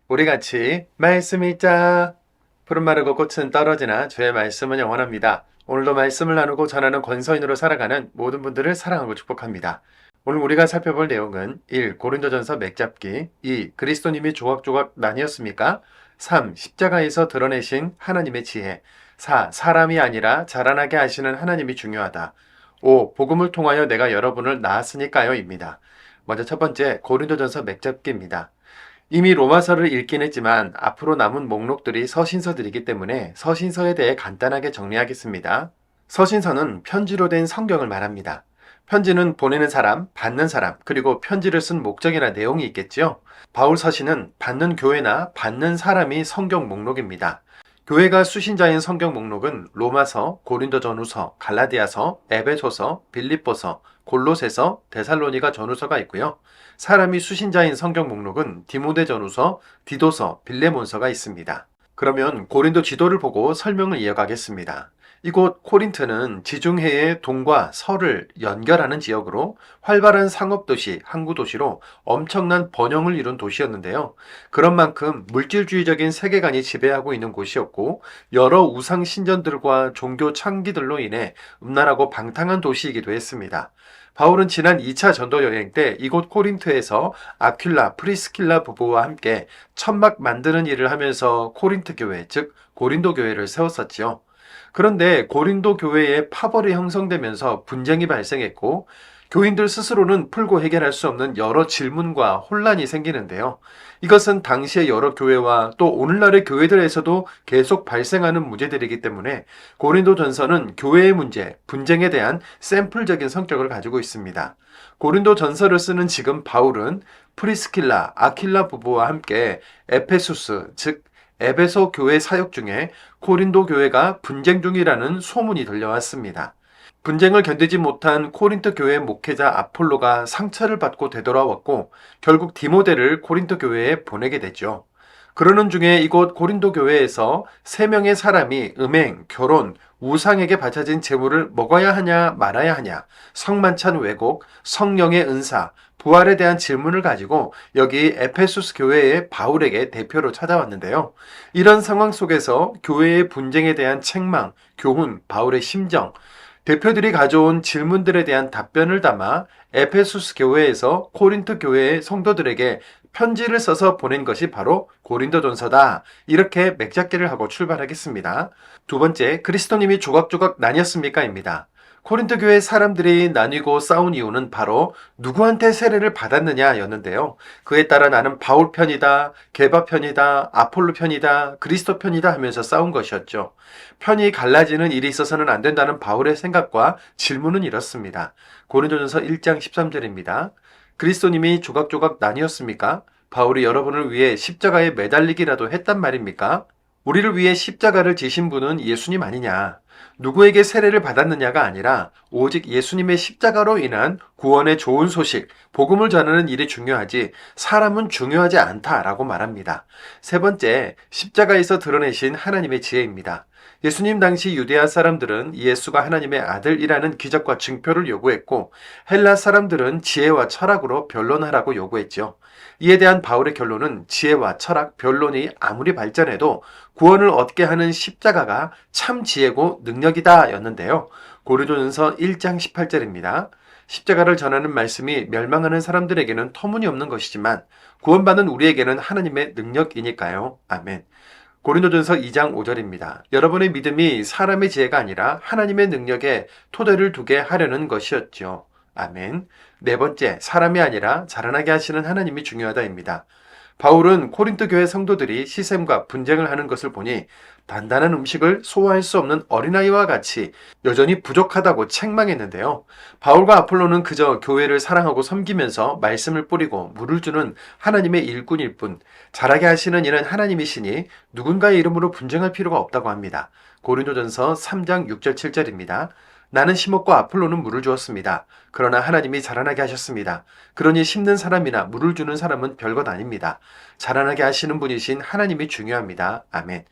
우리 같이 말씀 읽자. 푸른 마르고 꽃은 떨어지나 주의 말씀은 영원합니다. 오늘도 말씀을 나누고 전하는 권서인으로 살아가는 모든 분들을 사랑하고 축복합니다. 오늘 우리가 살펴볼 내용은 1. 고린도전서 맥잡기 2. 그리스도님이 조각조각 나뉘었습니까? 3. 십자가에서 드러내신 하나님의 지혜 4. 사람이 아니라 자라나게 하시는 하나님이 중요하다. 5. 복음을 통하여 내가 여러분을 낳았으니까요 입니다. 먼저 첫 번째 고린도전서 맥잡기입니다. 이미 로마서를 읽긴 했지만 앞으로 남은 목록들이 서신서들이기 때문에 서신서에 대해 간단하게 정리하겠습니다. 서신서는 편지로 된 성경을 말합니다. 편지는 보내는 사람, 받는 사람, 그리고 편지를 쓴 목적이나 내용이 있겠죠. 바울 서신은 받는 교회나 받는 사람이 성경 목록입니다. 교회가 수신자인 성경 목록은 로마서, 고린도전후서, 갈라디아서, 에베소서, 빌립보서, 골로새서, 데살로니가 전후서가 있고요. 사람이 수신자인 성경 목록은 디모데전후서, 디도서, 빌레몬서가 있습니다. 그러면 고린도 지도를 보고 설명을 이어가겠습니다. 이곳 코린트는 지중해의 동과 서를 연결하는 지역으로 활발한 상업도시, 항구도시로 엄청난 번영을 이룬 도시였는데요. 그런 만큼 물질주의적인 세계관이 지배하고 있는 곳이었고 여러 우상 신전들과 종교 창기들로 인해 음란하고 방탕한 도시이기도 했습니다. 바울은 지난 2차 전도 여행 때 이곳 코린트에서 아퀴라, 프리스킬라 부부와 함께 천막 만드는 일을 하면서 코린트 교회, 즉 고린도 교회를 세웠었지요. 그런데 고린도 교회에 파벌이 형성되면서 분쟁이 발생했고 교인들 스스로는 풀고 해결할 수 없는 여러 질문과 혼란이 생기는데요. 이것은 당시의 여러 교회와 또 오늘날의 교회들에서도 계속 발생하는 문제들이기 때문에 고린도전서는 교회의 문제, 분쟁에 대한 샘플적인 성격을 가지고 있습니다. 고린도전서를 쓰는 지금 바울은 프리스킬라, 아킬라 부부와 함께 에페수스, 즉 에베소 교회 사역 중에 코린도 교회가 분쟁 중이라는 소문이 들려왔습니다. 분쟁을 견디지 못한 코린토 교회 목회자 아폴로가 상처를 받고 되돌아왔고 결국 디모데를 코린토 교회에 보내게 되죠. 그러는 중에 이곳 고린도 교회에서 3명의 사람이 음행, 결혼, 우상에게 바쳐진 재물을 먹어야 하냐 말아야 하냐, 성만찬 왜곡, 성령의 은사, 부활에 대한 질문을 가지고 여기 에페소스 교회의 바울에게 대표로 찾아왔는데요. 이런 상황 속에서 교회의 분쟁에 대한 책망, 교훈, 바울의 심정, 대표들이 가져온 질문들에 대한 답변을 담아 에페소스 교회에서 코린토 교회의 성도들에게 편지를 써서 보낸 것이 바로 고린도전서다. 이렇게 맥잡기를 하고 출발하겠습니다. 두 번째, 그리스도님이 조각조각 나뉘었습니까?입니다. 코린토 교회 사람들이 나뉘고 싸운 이유는 바로 누구한테 세례를 받았느냐였는데요. 그에 따라 나는 바울 편이다, 게바 편이다, 아폴로 편이다, 그리스도 편이다 하면서 싸운 것이었죠. 편이 갈라지는 일이 있어서는 안 된다는 바울의 생각과 질문은 이렇습니다. 고린도전서 1장 13절입니다. 그리스도님이 조각조각 나뉘었습니까? 바울이 여러분을 위해 십자가에 매달리기라도 했단 말입니까? 우리를 위해 십자가를 지신 분은 예수님 아니냐? 누구에게 세례를 받았느냐가 아니라 오직 예수님의 십자가로 인한 구원의 좋은 소식, 복음을 전하는 일이 중요하지 사람은 중요하지 않다라고 말합니다. 세 번째, 십자가에서 드러내신 하나님의 지혜입니다. 예수님 당시 유대아 사람들은 예수가 하나님의 아들이라는 기적과 증표를 요구했고 헬라 사람들은 지혜와 철학으로 변론하라고 요구했죠. 이에 대한 바울의 결론은 지혜와 철학, 변론이 아무리 발전해도 구원을 얻게 하는 십자가가 참 지혜고 능력이다 였는데요. 고린도전서 1장 18절입니다. 십자가를 전하는 말씀이 멸망하는 사람들에게는 터무니없는 것이지만 구원받는 우리에게는 하나님의 능력이니까요. 아멘. 고린도전서 2장 5절입니다. 여러분의 믿음이 사람의 지혜가 아니라 하나님의 능력에 토대를 두게 하려는 것이었죠. 아멘. 네 번째, 사람이 아니라 자라나게 하시는 하나님이 중요하다입니다. 바울은 코린토 교회 성도들이 시샘과 분쟁을 하는 것을 보니 단단한 음식을 소화할 수 없는 어린아이와 같이 여전히 부족하다고 책망했는데요. 바울과 아폴로는 그저 교회를 사랑하고 섬기면서 말씀을 뿌리고 물을 주는 하나님의 일꾼일 뿐 자라게 하시는 이는 하나님이시니 누군가의 이름으로 분쟁할 필요가 없다고 합니다. 고린도전서 3장 6절 7절입니다. 나는 심었고 아폴로는 물을 주었습니다. 그러나 하나님이 자라나게 하셨습니다. 그러니 심는 사람이나 물을 주는 사람은 별것 아닙니다. 자라나게 하시는 분이신 하나님이 중요합니다. 아멘.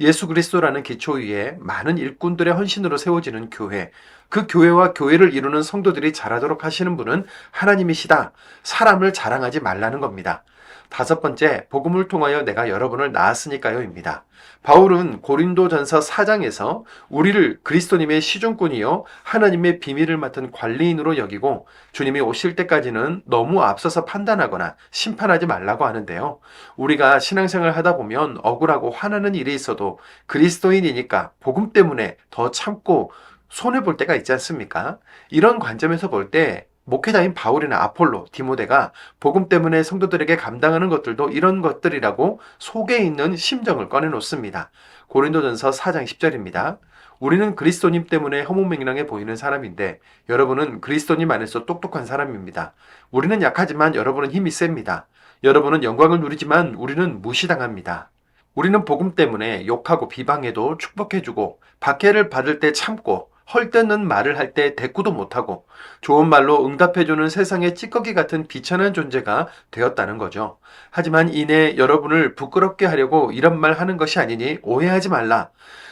예수 그리스도라는 기초 위에 많은 일꾼들의 헌신으로 세워지는 교회, 그 교회와 교회를 이루는 성도들이 자라도록 하시는 분은 하나님이시다. 사람을 자랑하지 말라는 겁니다. 다섯 번째, 복음을 통하여 내가 여러분을 낳았으니까요입니다. 바울은 고린도전서 4장에서 우리를 그리스도님의 시중꾼이요 하나님의 비밀을 맡은 관리인으로 여기고 주님이 오실 때까지는 너무 앞서서 판단하거나 심판하지 말라고 하는데요. 우리가 신앙생활 하다 보면 억울하고 화나는 일이 있어도 그리스도인이니까 복음 때문에 더 참고 손해볼 때가 있지 않습니까? 이런 관점에서 볼 때 목회자인 바울이나 아폴로, 디모데가 복음 때문에 성도들에게 감당하는 것들도 이런 것들이라고 속에 있는 심정을 꺼내놓습니다. 고린도전서 4장 10절입니다. 우리는 그리스도님 때문에 허무맹랑해 보이는 사람인데 여러분은 그리스도님 안에서 똑똑한 사람입니다. 우리는 약하지만 여러분은 힘이 셉니다. 여러분은 영광을 누리지만 우리는 무시당합니다. 우리는 복음 때문에 욕하고 비방해도 축복해주고 박해를 받을 때 참고 헐뜯는 말을 할 때 대꾸도 못하고 좋은 말로 응답해주는 세상의 찌꺼기 같은 비천한 존재가 되었다는 거죠. 하지만 이내 여러분을 부끄럽게 하려고 이런 말 하는 것이 아니니 오해하지 말라.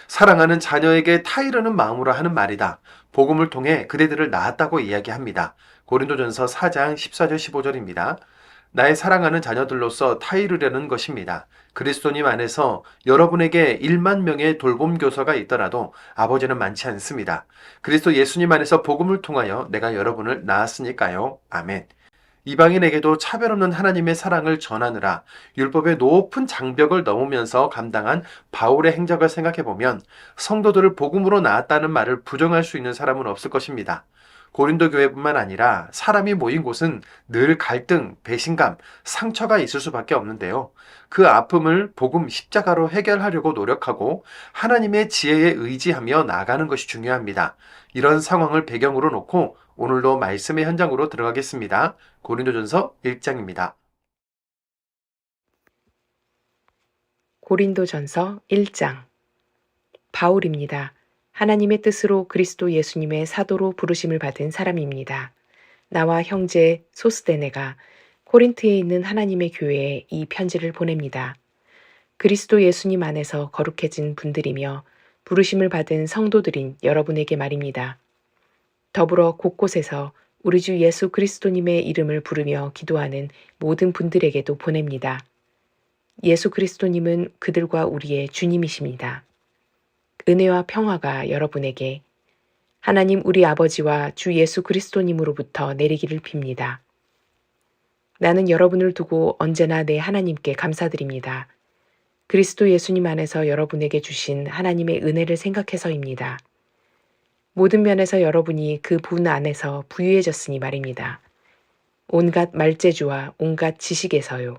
사랑하는 자녀에게 타이르는 마음으로 하는 말이다. 복음을 통해 그대들을 낳았다고 이야기합니다. 고린도전서 4장 14절 15절입니다. 나의 사랑하는 자녀들로서 타이르려는 것입니다. 그리스도님 안에서 여러분에게 1만 명의 돌봄 교사가 있더라도 아버지는 많지 않습니다. 그리스도 예수님 안에서 복음을 통하여 내가 여러분을 낳았으니까요. 아멘. 이방인에게도 차별 없는 하나님의 사랑을 전하느라 율법의 높은 장벽을 넘으면서 감당한 바울의 행적을 생각해보면 성도들을 복음으로 낳았다는 말을 부정할 수 있는 사람은 없을 것입니다. 고린도 교회뿐만 아니라 사람이 모인 곳은 늘 갈등, 배신감, 상처가 있을 수밖에 없는데요. 그 아픔을 복음 십자가로 해결하려고 노력하고 하나님의 지혜에 의지하며 나아가는 것이 중요합니다. 이런 상황을 배경으로 놓고 오늘도 말씀의 현장으로 들어가겠습니다. 고린도전서 1장입니다. 고린도전서 1장. 바울입니다. 하나님의 뜻으로 그리스도 예수님의 사도로 부르심을 받은 사람입니다. 나와 형제 소스데네가 코린트에 있는 하나님의 교회에 이 편지를 보냅니다. 그리스도 예수님 안에서 거룩해진 분들이며 부르심을 받은 성도들인 여러분에게 말입니다. 더불어 곳곳에서 우리 주 예수 그리스도님의 이름을 부르며 기도하는 모든 분들에게도 보냅니다. 예수 그리스도님은 그들과 우리의 주님이십니다. 은혜와 평화가 여러분에게 하나님 우리 아버지와 주 예수 그리스도님으로부터 내리기를 빕니다. 나는 여러분을 두고 언제나 내 하나님께 감사드립니다. 그리스도 예수님 안에서 여러분에게 주신 하나님의 은혜를 생각해서입니다. 모든 면에서 여러분이 그 분 안에서 부유해졌으니 말입니다. 온갖 말재주와 온갖 지식에서요.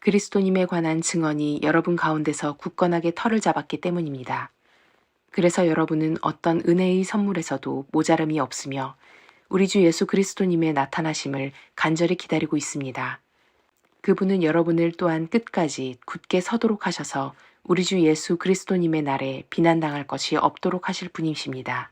그리스도님에 관한 증언이 여러분 가운데서 굳건하게 털을 잡았기 때문입니다. 그래서 여러분은 어떤 은혜의 선물에서도 모자람이 없으며 우리 주 예수 그리스도님의 나타나심을 간절히 기다리고 있습니다. 그분은 여러분을 또한 끝까지 굳게 서도록 하셔서 우리 주 예수 그리스도님의 날에 비난당할 것이 없도록 하실 분이십니다.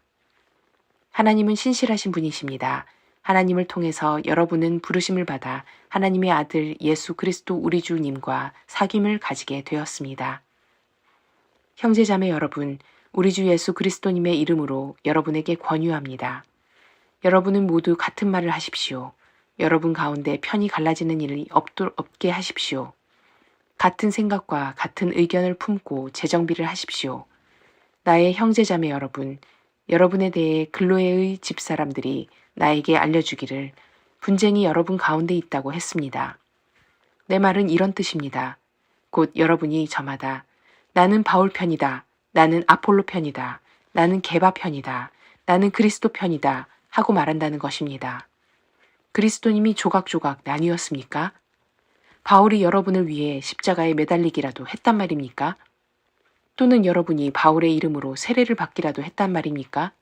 하나님은 신실하신 분이십니다. 하나님을 통해서 여러분은 부르심을 받아 하나님의 아들 예수 그리스도 우리 주님과 사귐을 가지게 되었습니다. 형제자매 여러분, 우리 주 예수 그리스도님의 이름으로 여러분에게 권유합니다. 여러분은 모두 같은 말을 하십시오. 여러분 가운데 편이 갈라지는 일이 없게 하십시오. 같은 생각과 같은 의견을 품고 재정비를 하십시오. 나의 형제자매 여러분, 여러분에 대해 글로에의 집사람들이 나에게 알려주기를 분쟁이 여러분 가운데 있다고 했습니다. 내 말은 이런 뜻입니다. 곧 여러분이 저마다 나는 바울 편이다, 나는 아폴로 편이다, 나는 게바 편이다, 나는 그리스도 편이다 하고 말한다는 것입니다. 그리스도님이 조각조각 나뉘었습니까? 바울이 여러분을 위해 십자가에 매달리기라도 했단 말입니까? 또는 여러분이 바울의 이름으로 세례를 받기라도 했단 말입니까?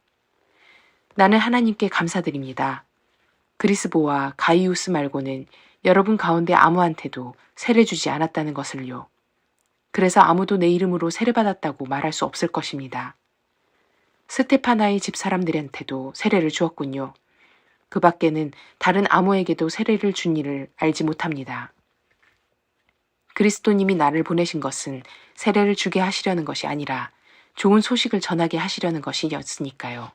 나는 하나님께 감사드립니다. 그리스보와 가이우스 말고는 여러분 가운데 아무한테도 세례 주지 않았다는 것을요. 그래서 아무도 내 이름으로 세례받았다고 말할 수 없을 것입니다. 스테파나의 집 사람들한테도 세례를 주었군요. 그 밖에는 다른 아무에게도 세례를 준 일을 알지 못합니다. 그리스도님이 나를 보내신 것은 세례를 주게 하시려는 것이 아니라 좋은 소식을 전하게 하시려는 것이었으니까요.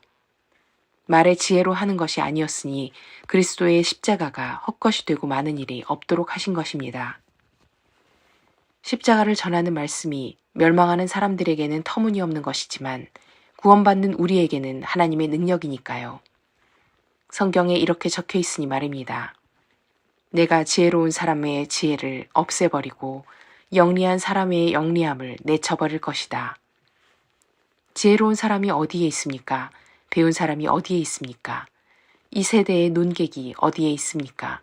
말의 지혜로 하는 것이 아니었으니 그리스도의 십자가가 헛것이 되고 마는 일이 없도록 하신 것입니다. 십자가를 전하는 말씀이 멸망하는 사람들에게는 터무니없는 것이지만 구원받는 우리에게는 하나님의 능력이니까요. 성경에 이렇게 적혀 있으니 말입니다. 내가 지혜로운 사람의 지혜를 없애버리고 영리한 사람의 영리함을 내쳐버릴 것이다. 지혜로운 사람이 어디에 있습니까? 배운 사람이 어디에 있습니까? 이 세대의 논객이 어디에 있습니까?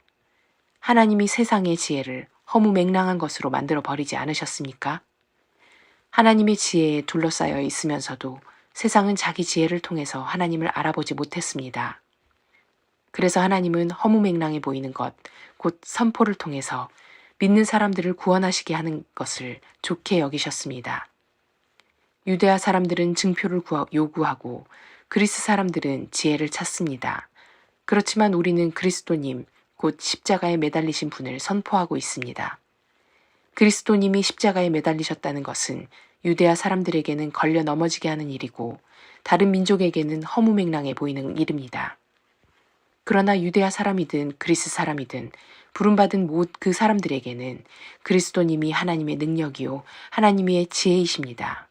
하나님이 세상의 지혜를 허무맹랑한 것으로 만들어 버리지 않으셨습니까? 하나님의 지혜에 둘러싸여 있으면서도 세상은 자기 지혜를 통해서 하나님을 알아보지 못했습니다. 그래서 하나님은 허무맹랑해 보이는 것, 곧 선포를 통해서 믿는 사람들을 구원하시게 하는 것을 좋게 여기셨습니다. 유대아 사람들은 증표를 요구하고 그리스 사람들은 지혜를 찾습니다. 그렇지만 우리는 그리스도님, 곧 십자가에 매달리신 분을 선포하고 있습니다. 그리스도님이 십자가에 매달리셨다는 것은 유대아 사람들에게는 걸려 넘어지게 하는 일이고 다른 민족에게는 허무맹랑해 보이는 일입니다. 그러나 유대아 사람이든 그리스 사람이든 부름받은 그 사람들에게는 그리스도님이 하나님의 능력이요 하나님의 지혜이십니다.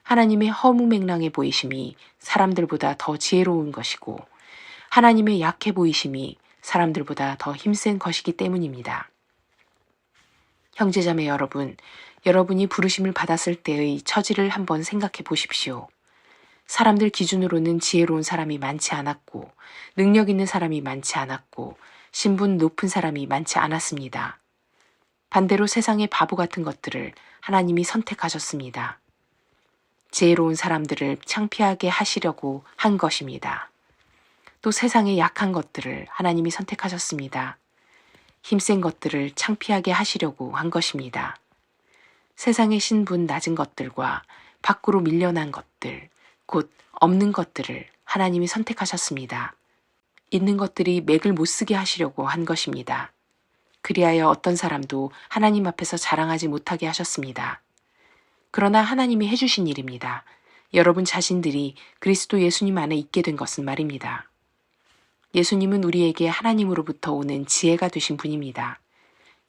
하나님의 허무맹랑해 보이심이 사람들보다 더 지혜로운 것이고 하나님의 약해 보이심이 사람들보다 더 힘센 것이기 때문입니다. 형제자매 여러분, 여러분이 부르심을 받았을 때의 처지를 한번 생각해 보십시오. 사람들 기준으로는 지혜로운 사람이 많지 않았고 능력 있는 사람이 많지 않았고 신분 높은 사람이 많지 않았습니다. 반대로 세상의 바보 같은 것들을 하나님이 선택하셨습니다. 지혜로운 사람들을 창피하게 하시려고 한 것입니다. 또 세상의 약한 것들을 하나님이 선택하셨습니다. 힘센 것들을 창피하게 하시려고 한 것입니다. 세상의 신분 낮은 것들과 밖으로 밀려난 것들, 곧 없는 것들을 하나님이 선택하셨습니다. 있는 것들이 맥을 못 쓰게 하시려고 한 것입니다. 그리하여 어떤 사람도 하나님 앞에서 자랑하지 못하게 하셨습니다. 그러나 하나님이 해주신 일입니다. 여러분 자신들이 그리스도 예수님 안에 있게 된 것은 말입니다. 예수님은 우리에게 하나님으로부터 오는 지혜가 되신 분입니다.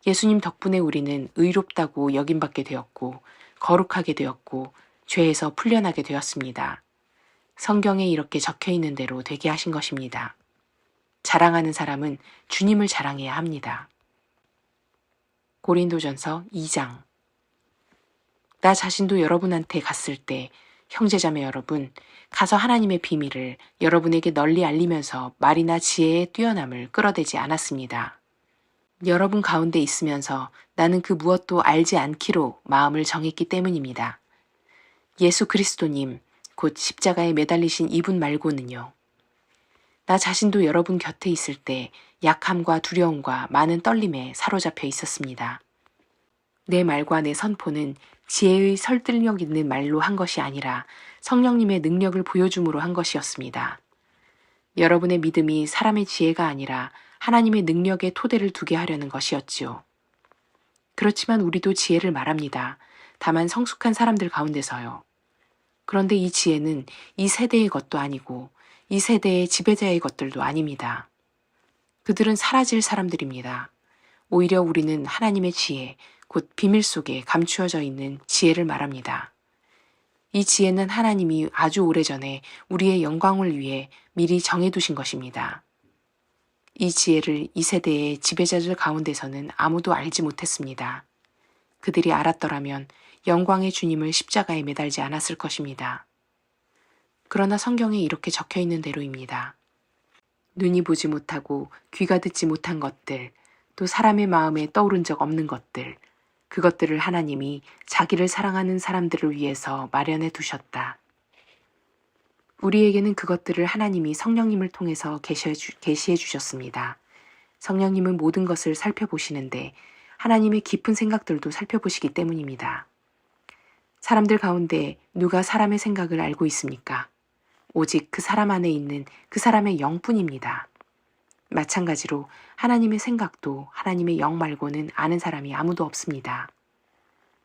예수님 덕분에 우리는 의롭다고 여김받게 되었고 거룩하게 되었고 죄에서 풀려나게 되었습니다. 성경에 이렇게 적혀 있는 대로 되게 하신 것입니다. 자랑하는 사람은 주님을 자랑해야 합니다. 고린도전서 2장. 나 자신도 여러분한테 갔을 때 형제자매 여러분, 가서 하나님의 비밀을 여러분에게 널리 알리면서 말이나 지혜의 뛰어남을 끌어대지 않았습니다. 여러분 가운데 있으면서 나는 그 무엇도 알지 않기로 마음을 정했기 때문입니다. 예수 그리스도님, 곧 십자가에 매달리신 이분 말고는요. 나 자신도 여러분 곁에 있을 때 약함과 두려움과 많은 떨림에 사로잡혀 있었습니다. 내 말과 내 선포는 지혜의 설득력 있는 말로 한 것이 아니라 성령님의 능력을 보여줌으로 한 것이었습니다. 여러분의 믿음이 사람의 지혜가 아니라 하나님의 능력의 토대를 두게 하려는 것이었지요. 그렇지만 우리도 지혜를 말합니다. 다만 성숙한 사람들 가운데서요. 그런데 이 지혜는 이 세대의 것도 아니고 이 세대의 지배자의 것들도 아닙니다. 그들은 사라질 사람들입니다. 오히려 우리는 하나님의 지혜, 곧 비밀 속에 감추어져 있는 지혜를 말합니다. 이 지혜는 하나님이 아주 오래전에 우리의 영광을 위해 미리 정해두신 것입니다. 이 지혜를 이 세대의 지배자들 가운데서는 아무도 알지 못했습니다. 그들이 알았더라면 영광의 주님을 십자가에 매달지 않았을 것입니다. 그러나 성경에 이렇게 적혀 있는 대로입니다. 눈이 보지 못하고 귀가 듣지 못한 것들, 또 사람의 마음에 떠오른 적 없는 것들, 그것들을 하나님이 자기를 사랑하는 사람들을 위해서 마련해 두셨다. 우리에게는 그것들을 하나님이 성령님을 통해서 계시해 주셨습니다. 성령님은 모든 것을 살펴보시는데 하나님의 깊은 생각들도 살펴보시기 때문입니다. 사람들 가운데 누가 사람의 생각을 알고 있습니까? 오직 그 사람 안에 있는 그 사람의 영뿐입니다. 마찬가지로 하나님의 생각도 하나님의 영 말고는 아는 사람이 아무도 없습니다.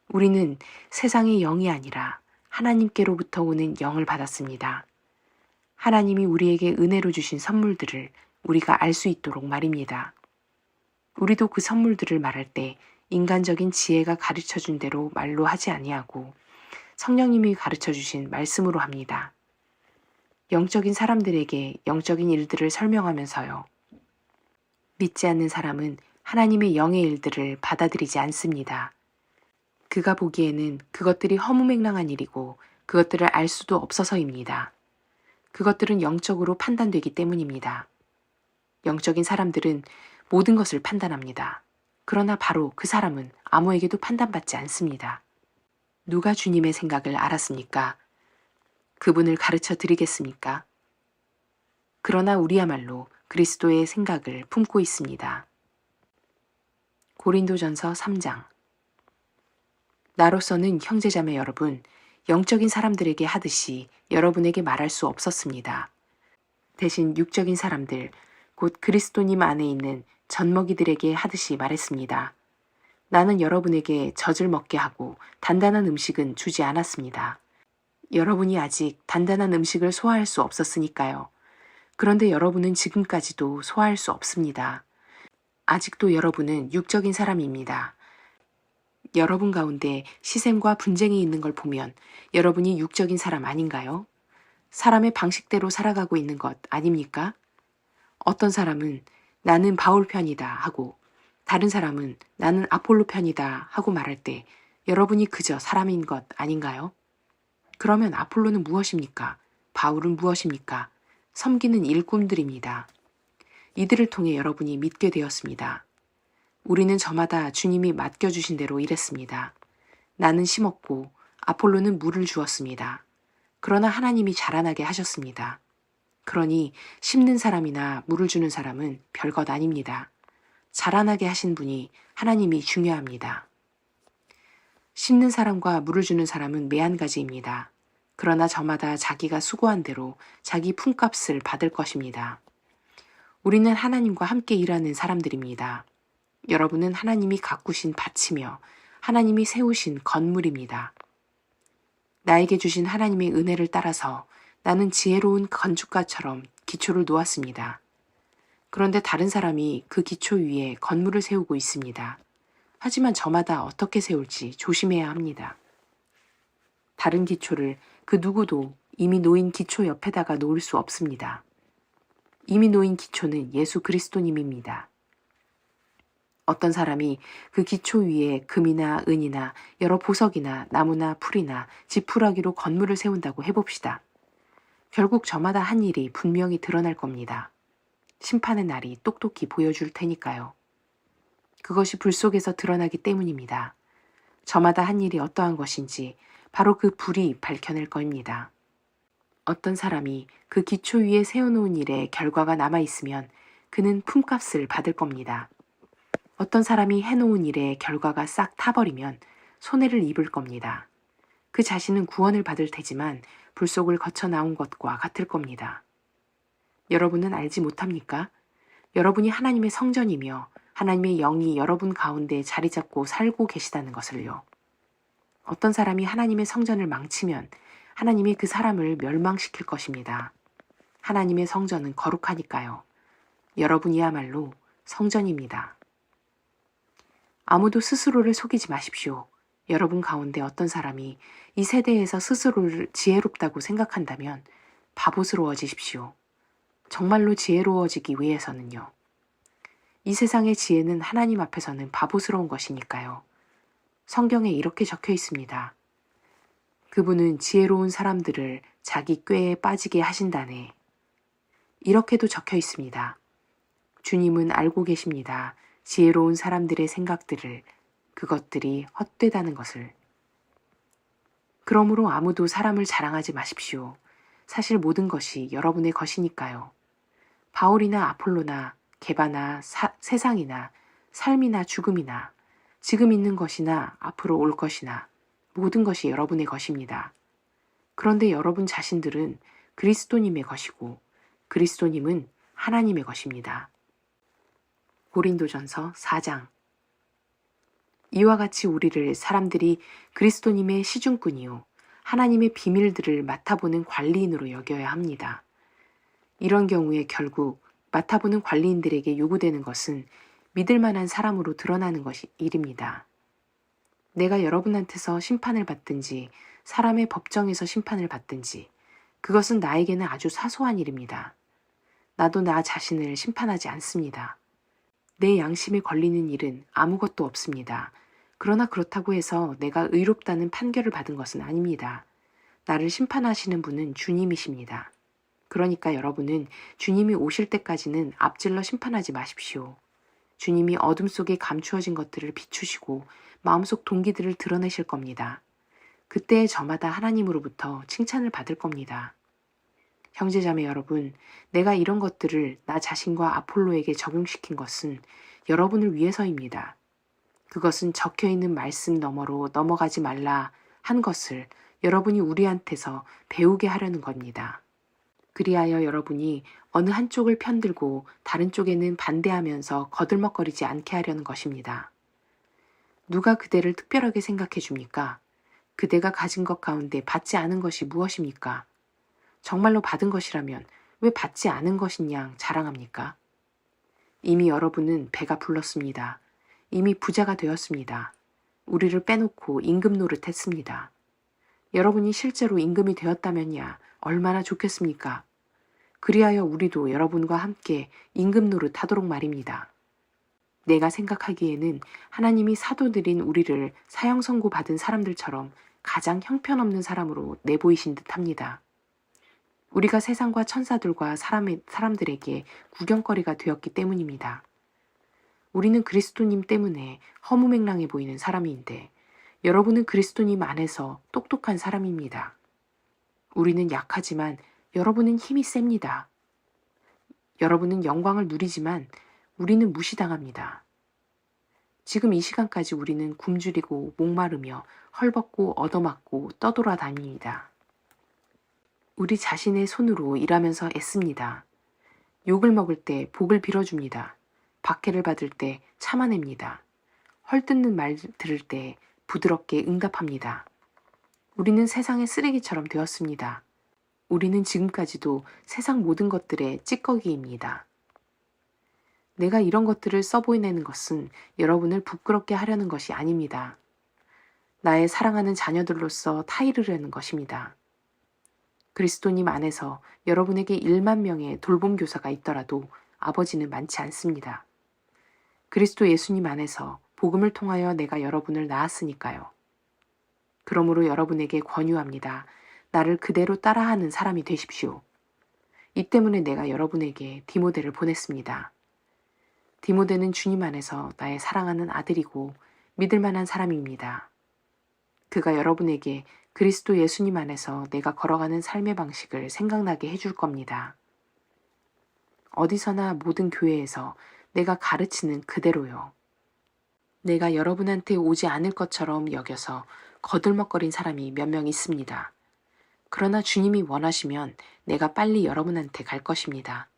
우리는 세상의 영이 아니라 하나님께로부터 오는 영을 받았습니다. 하나님이 우리에게 은혜로 주신 선물들을 우리가 알 수 있도록 말입니다. 우리도 그 선물들을 말할 때 인간적인 지혜가 가르쳐 준 대로 말로 하지 아니하고 성령님이 가르쳐 주신 말씀으로 합니다. 영적인 사람들에게 영적인 일들을 설명하면서요. 믿지 않는 사람은 하나님의 영의 일들을 받아들이지 않습니다. 그가 보기에는 그것들이 허무맹랑한 일이고 그것들을 알 수도 없어서입니다. 그것들은 영적으로 판단되기 때문입니다. 영적인 사람들은 모든 것을 판단합니다. 그러나 바로 그 사람은 아무에게도 판단받지 않습니다. 누가 주님의 생각을 알았습니까? 그분을 가르쳐 드리겠습니까? 그러나 우리야말로 그리스도의 생각을 품고 있습니다. 고린도전서 3장. 나로서는 형제자매 여러분, 영적인 사람들에게 하듯이 여러분에게 말할 수 없었습니다. 대신 육적인 사람들, 곧 그리스도님 안에 있는 젖먹이들에게 하듯이 말했습니다. 나는 여러분에게 젖을 먹게 하고 단단한 음식은 주지 않았습니다. 여러분이 아직 단단한 음식을 소화할 수 없었으니까요. 그런데 여러분은 지금까지도 소화할 수 없습니다. 아직도 여러분은 육적인 사람입니다. 여러분 가운데 시샘과 분쟁이 있는 걸 보면 여러분이 육적인 사람 아닌가요? 사람의 방식대로 살아가고 있는 것 아닙니까? 어떤 사람은 나는 바울 편이다 하고 다른 사람은 나는 아폴로 편이다 하고 말할 때 여러분이 그저 사람인 것 아닌가요? 그러면 아폴로는 무엇입니까? 바울은 무엇입니까? 섬기는 일꾼들입니다. 이들을 통해 여러분이 믿게 되었습니다. 우리는 저마다 주님이 맡겨주신 대로 일했습니다. 나는 심었고 아폴로는 물을 주었습니다. 그러나 하나님이 자라나게 하셨습니다. 그러니 심는 사람이나 물을 주는 사람은 별것 아닙니다. 자라나게 하신 분이 하나님이 중요합니다. 심는 사람과 물을 주는 사람은 매한가지입니다. 그러나 저마다 자기가 수고한 대로 자기 품값을 받을 것입니다. 우리는 하나님과 함께 일하는 사람들입니다. 여러분은 하나님이 가꾸신 밭이며 하나님이 세우신 건물입니다. 나에게 주신 하나님의 은혜를 따라서 나는 지혜로운 건축가처럼 기초를 놓았습니다. 그런데 다른 사람이 그 기초 위에 건물을 세우고 있습니다. 하지만 저마다 어떻게 세울지 조심해야 합니다. 다른 기초를 그 누구도 이미 놓인 기초 옆에다가 놓을 수 없습니다. 이미 놓인 기초는 예수 그리스도님입니다. 어떤 사람이 그 기초 위에 금이나 은이나 여러 보석이나 나무나 풀이나 지푸라기로 건물을 세운다고 해봅시다. 결국 저마다 한 일이 분명히 드러날 겁니다. 심판의 날이 똑똑히 보여줄 테니까요. 그것이 불 속에서 드러나기 때문입니다. 저마다 한 일이 어떠한 것인지 바로 그 불이 밝혀낼 겁니다. 어떤 사람이 그 기초 위에 세워놓은 일에 결과가 남아있으면 그는 품값을 받을 겁니다. 어떤 사람이 해놓은 일에 결과가 싹 타버리면 손해를 입을 겁니다. 그 자신은 구원을 받을 테지만 불 속을 거쳐 나온 것과 같을 겁니다. 여러분은 알지 못합니까? 여러분이 하나님의 성전이며 하나님의 영이 여러분 가운데 자리 잡고 살고 계시다는 것을요. 어떤 사람이 하나님의 성전을 망치면 하나님이 그 사람을 멸망시킬 것입니다. 하나님의 성전은 거룩하니까요. 여러분이야말로 성전입니다. 아무도 스스로를 속이지 마십시오. 여러분 가운데 어떤 사람이 이 세대에서 스스로를 지혜롭다고 생각한다면 바보스러워지십시오. 정말로 지혜로워지기 위해서는요. 이 세상의 지혜는 하나님 앞에서는 바보스러운 것이니까요. 성경에 이렇게 적혀 있습니다. 그분은 지혜로운 사람들을 자기 꾀에 빠지게 하신다네. 이렇게도 적혀 있습니다. 주님은 알고 계십니다. 지혜로운 사람들의 생각들을, 그것들이 헛되다는 것을. 그러므로 아무도 사람을 자랑하지 마십시오. 사실 모든 것이 여러분의 것이니까요. 바울이나 아폴로나 게바나 세상이나 삶이나 죽음이나 지금 있는 것이나 앞으로 올 것이나 모든 것이 여러분의 것입니다. 그런데 여러분 자신들은 그리스도님의 것이고 그리스도님은 하나님의 것입니다. 고린도전서 4장. 이와 같이 우리를 사람들이 그리스도님의 시중꾼이요 하나님의 비밀들을 맡아보는 관리인으로 여겨야 합니다. 이런 경우에 결국 맡아보는 관리인들에게 요구되는 것은 믿을 만한 사람으로 드러나는 것이 일입니다. 내가 여러분한테서 심판을 받든지 사람의 법정에서 심판을 받든지 그것은 나에게는 아주 사소한 일입니다. 나도 나 자신을 심판하지 않습니다. 내 양심에 걸리는 일은 아무것도 없습니다. 그러나 그렇다고 해서 내가 의롭다는 판결을 받은 것은 아닙니다. 나를 심판하시는 분은 주님이십니다. 그러니까 여러분은 주님이 오실 때까지는 앞질러 심판하지 마십시오. 주님이 어둠 속에 감추어진 것들을 비추시고 마음속 동기들을 드러내실 겁니다. 그때 저마다 하나님으로부터 칭찬을 받을 겁니다. 형제자매 여러분, 내가 이런 것들을 나 자신과 아폴로에게 적용시킨 것은 여러분을 위해서입니다. 그것은 적혀있는 말씀 너머로 넘어가지 말라 한 것을 여러분이 우리한테서 배우게 하려는 겁니다. 그리하여 여러분이 어느 한쪽을 편들고 다른 쪽에는 반대하면서 거들먹거리지 않게 하려는 것입니다. 누가 그대를 특별하게 생각해 줍니까? 그대가 가진 것 가운데 받지 않은 것이 무엇입니까? 정말로 받은 것이라면 왜 받지 않은 것인 양 자랑합니까? 이미 여러분은 배가 불렀습니다. 이미 부자가 되었습니다. 우리를 빼놓고 임금 노릇했습니다. 여러분이 실제로 임금이 되었다면야 얼마나 좋겠습니까? 그리하여 우리도 여러분과 함께 임금 노릇하도록 말입니다. 내가 생각하기에는 하나님이 사도들인 우리를 사형 선고받은 사람들처럼 가장 형편없는 사람으로 내보이신 듯합니다. 우리가 세상과 천사들과 사람들에게 구경거리가 되었기 때문입니다. 우리는 그리스도님 때문에 허무맹랑해 보이는 사람인데 여러분은 그리스도님 안에서 똑똑한 사람입니다. 우리는 약하지만 여러분은 힘이 셉니다. 여러분은 영광을 누리지만 우리는 무시당합니다. 지금 이 시간까지 우리는 굶주리고 목마르며 헐벗고 얻어맞고 떠돌아다닙니다. 우리 자신의 손으로 일하면서 애씁니다. 욕을 먹을 때 복을 빌어줍니다. 박해를 받을 때 참아냅니다. 헐뜯는 말 들을 때 부드럽게 응답합니다. 우리는 세상의 쓰레기처럼 되었습니다. 우리는 지금까지도 세상 모든 것들의 찌꺼기입니다. 내가 이런 것들을 써보이내는 것은 여러분을 부끄럽게 하려는 것이 아닙니다. 나의 사랑하는 자녀들로서 타이르려는 것입니다. 그리스도님 안에서 여러분에게 1만 명의 돌봄 교사가 있더라도 아버지는 많지 않습니다. 그리스도 예수님 안에서 복음을 통하여 내가 여러분을 낳았으니까요. 그러므로 여러분에게 권유합니다. 나를 그대로 따라하는 사람이 되십시오. 이 때문에 내가 여러분에게 디모데를 보냈습니다. 디모데는 주님 안에서 나의 사랑하는 아들이고 믿을 만한 사람입니다. 그가 여러분에게 그리스도 예수님 안에서 내가 걸어가는 삶의 방식을 생각나게 해줄 겁니다. 어디서나 모든 교회에서 내가 가르치는 그대로요. 내가 여러분한테 오지 않을 것처럼 여겨서 거들먹거린 사람이 몇 명 있습니다. 그러나 주님이 원하시면 내가 빨리 여러분한테 갈 것입니다.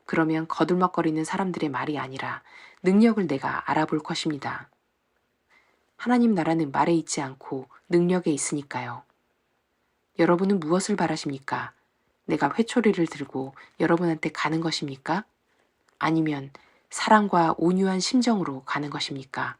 그러면 거들먹거리는 사람들의 말이 아니라 능력을 내가 알아볼 것입니다. 하나님 나라는 말에 있지 않고 능력에 있으니까요. 여러분은 무엇을 바라십니까? 내가 회초리를 들고 여러분한테 가는 것입니까? 아니면 사랑과 온유한 심정으로 가는 것입니까?